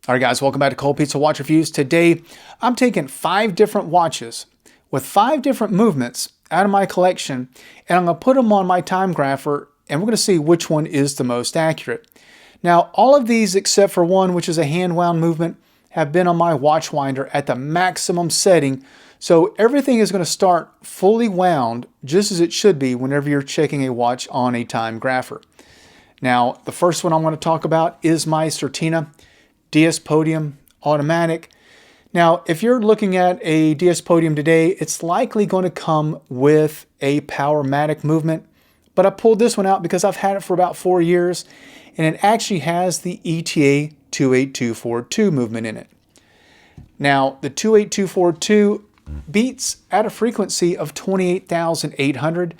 All right, guys, welcome back to Cold Pizza Watch Reviews. Today, I'm taking 5 different watches with 5 different movements out of my collection, and I'm going to put them on my Timegrapher, and we're going to see which one is the most accurate. Now, all of these except for one, which is a hand wound movement, have been on my watch winder at the maximum setting, so everything is going to start fully wound just as it should be whenever you're checking a watch on a Timegrapher. Now, the first one I want to talk about is my Certina DS Podium automatic. Now, if you're looking at a DS Podium today, it's likely going to come with a Powermatic movement, but I pulled this one out because I've had it for about 4 years, and it actually has the ETA 28242 movement in it. Now, the 28242 beats at a frequency of 28,800.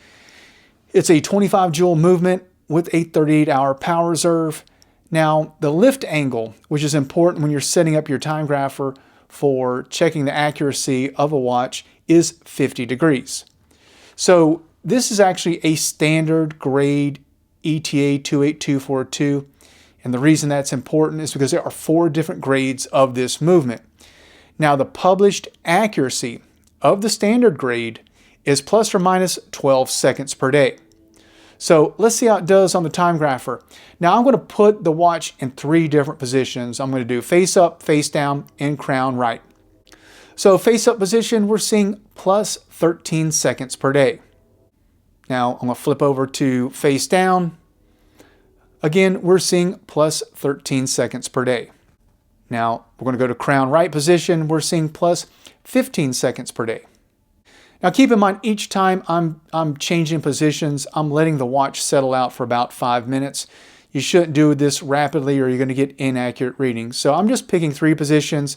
It's a 25 joule movement with a 38-hour power reserve. Now, the lift angle, which is important when you're setting up your Timegrapher for checking the accuracy of a watch, is 50 degrees. So this is actually a standard grade ETA 28242. And the reason that's important is because there are 4 different grades of this movement. Now, the published accuracy of the standard grade is plus or minus 12 seconds per day. So let's see how it does on the Timegrapher. Now I'm going to put the watch in 3 different positions. I'm going to do face up, face down, and crown right. So face up position, we're seeing plus 13 seconds per day. Now I'm going to flip over to face down. Again, we're seeing plus 13 seconds per day. Now we're going to go to crown right position. We're seeing plus 15 seconds per day. Now keep in mind, each time I'm changing positions, I'm letting the watch settle out for about 5 minutes. You shouldn't do this rapidly or you're going to get inaccurate readings. So I'm just picking 3 positions,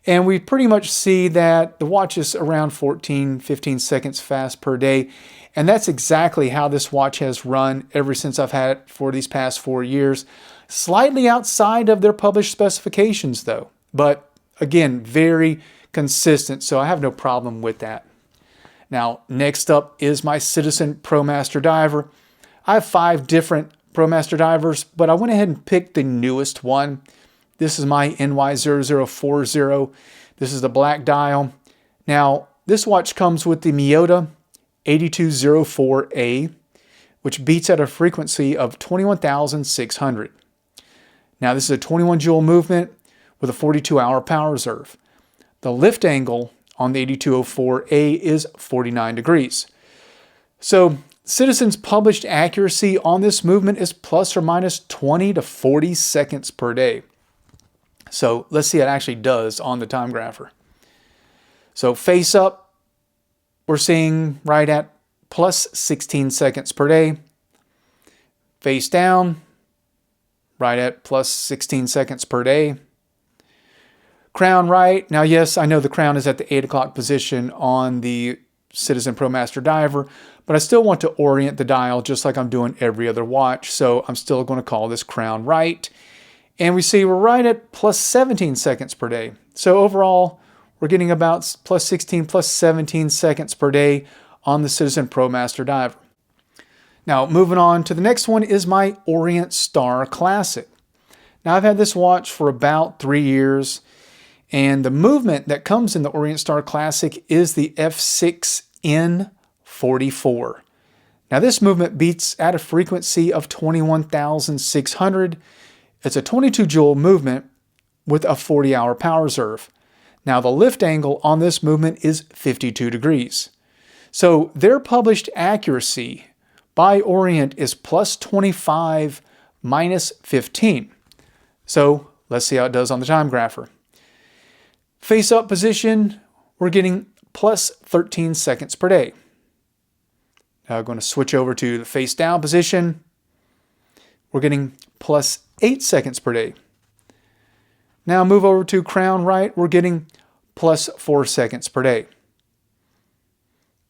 and we pretty much see that the watch is around 14-15 seconds fast per day. And that's exactly how this watch has run ever since I've had it for these past 4 years. Slightly outside of their published specifications though, but again, very consistent, so I have no problem with that. Now, next up is my Citizen Promaster diver. I have 5 different Promaster divers, but I went ahead and picked the newest one. This is my NY0040. This is the black dial. Now, this watch comes with the Miyota 8204A, which beats at a frequency of 21,600. Now, this is a 21 joule movement with a 42-hour power reserve. The lift angle on the 8204A is 49 degrees. So Citizen's published accuracy on this movement is plus or minus 20 to 40 seconds per day. So let's see how it actually does on the Timegrapher. So face up, we're seeing right at plus 16 seconds per day. Face down, right at plus 16 seconds per day. Crown right. Now, yes, I know the crown is at the 8 o'clock position on the Citizen Promaster diver, but I still want to orient the dial just like I'm doing every other watch. So I'm still going to call this crown right. And we see we're right at plus 17 seconds per day. So overall, we're getting about plus 16, plus 17 seconds per day on the Citizen Promaster diver. Now, moving on to the next one is my Orient Star Classic. Now, I've had this watch for about 3 years. And the movement that comes in the Orient Star Classic is the F6N44. Now this movement beats at a frequency of 21,600. It's a 22 joule movement with a 40-hour power reserve. Now the lift angle on this movement is 52 degrees. So their published accuracy by Orient is plus 25 minus 15. So let's see how it does on the Timegrapher. Face up position, we're getting plus 13 seconds per day. Now I'm going to switch over to the face down position. We're getting plus 8 seconds per day. Now move over to crown right, we're getting plus 4 seconds per day.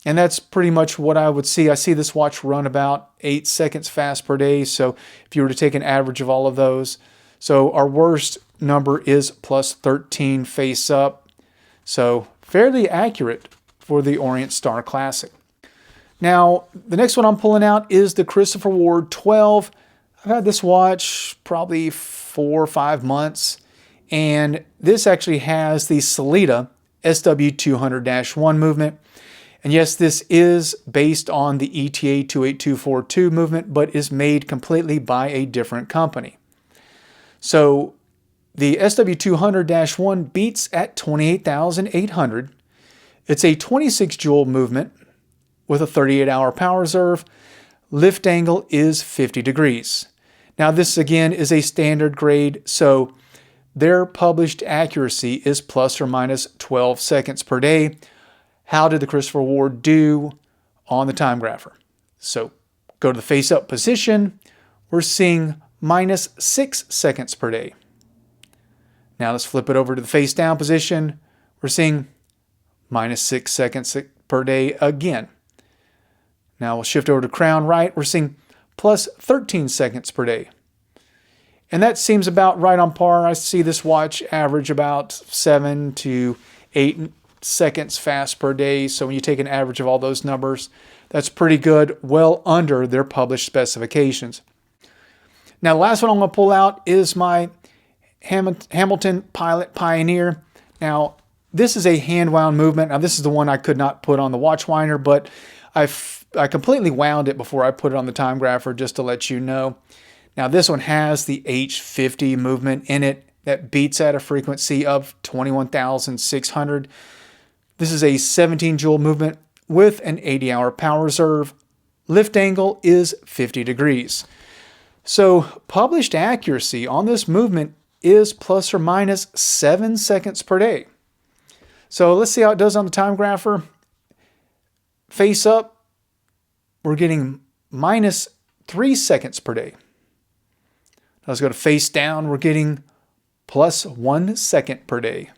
And that's pretty much what I would see. I see this watch run about 8 seconds fast per day. So if you were to take an average of all of those. So our worst number is plus 13 face up. So fairly accurate for the Orient Star Classic. Now, the next one I'm pulling out is the Christopher Ward 12. I've had this watch probably 4 or 5 months, And this actually has the Certina SW200-1 movement. And yes, this is based on the ETA 28242 movement, but is made completely by a different company. So the SW200-1 beats at 28,800. It's a 26 joule movement with a 38-hour power reserve. Lift angle is 50 degrees. Now this again is a standard grade, so their published accuracy is plus or minus 12 seconds per day. How did the Christopher Ward do on the Timegrapher? So go to the face-up position. We're seeing minus 6 seconds per day. Now let's flip it over to the face-down position. We're seeing minus 6 seconds per day again. Now we'll shift over to crown right. We're seeing plus 13 seconds per day. And that seems about right on par. I see this watch average about 7 to 8 seconds fast per day. So when you take an average of all those numbers, that's pretty good, well under their published specifications. Now the last one I'm going to pull out is my Hamilton Pilot Pioneer. Now this is a hand wound movement. Now this is the one I could not put on the watch winder, but I completely wound it before I put it on the Timegrapher, just to let you know. Now this one has the H50 movement in it that beats at a frequency of 21,600. This is a 17 joule movement with an 80-hour power reserve. Lift angle is 50 degrees. So published accuracy on this movement is plus or minus 7 seconds per day. So let's see how it does on the Timegrapher. Face up, we're getting minus 3 seconds per day. Now let's go to face down, we're getting plus 1 second per day.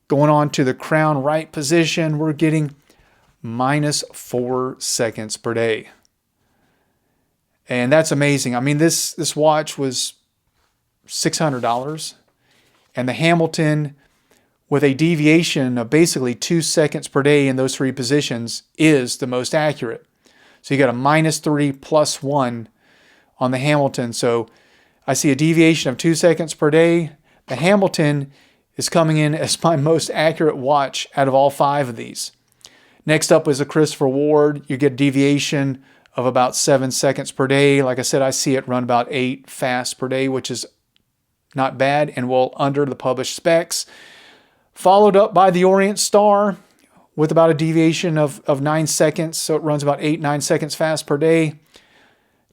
Going on to the crown right position, we're getting minus 4 seconds per day. And that's amazing. I mean, this watch was $600, and the Hamilton, with a deviation of basically 2 seconds per day in those three positions, is the most accurate. So you got a minus 3 plus 1 on the Hamilton. So I see a deviation of 2 seconds per day. The Hamilton is coming in as my most accurate watch out of all 5 of these. Next up is a Christopher Ward. You get a deviation of about 7 seconds per day. Like I said, I see it run about 8 fast per day, which is not bad and well under the published specs. Followed up by the Orient Star with about a deviation of 9 seconds. So it runs about 8-9 seconds fast per day.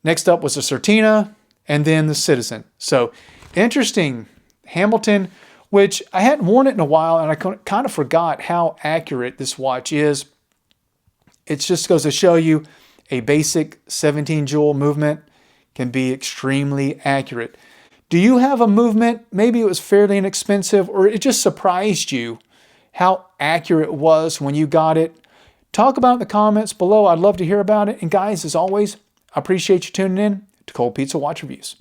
Next up was the Certina and then the Citizen. So interesting. Hamilton, which I hadn't worn it in a while, and I kind of forgot how accurate this watch is. It just goes to show you a basic 17 joule movement can be extremely accurate. Do you have a movement, maybe it was fairly inexpensive, or it just surprised you how accurate it was when you got it? Talk about it in the comments below. I'd love to hear about it. And guys, as always, I appreciate you tuning in to Cold Pizza Watch Reviews.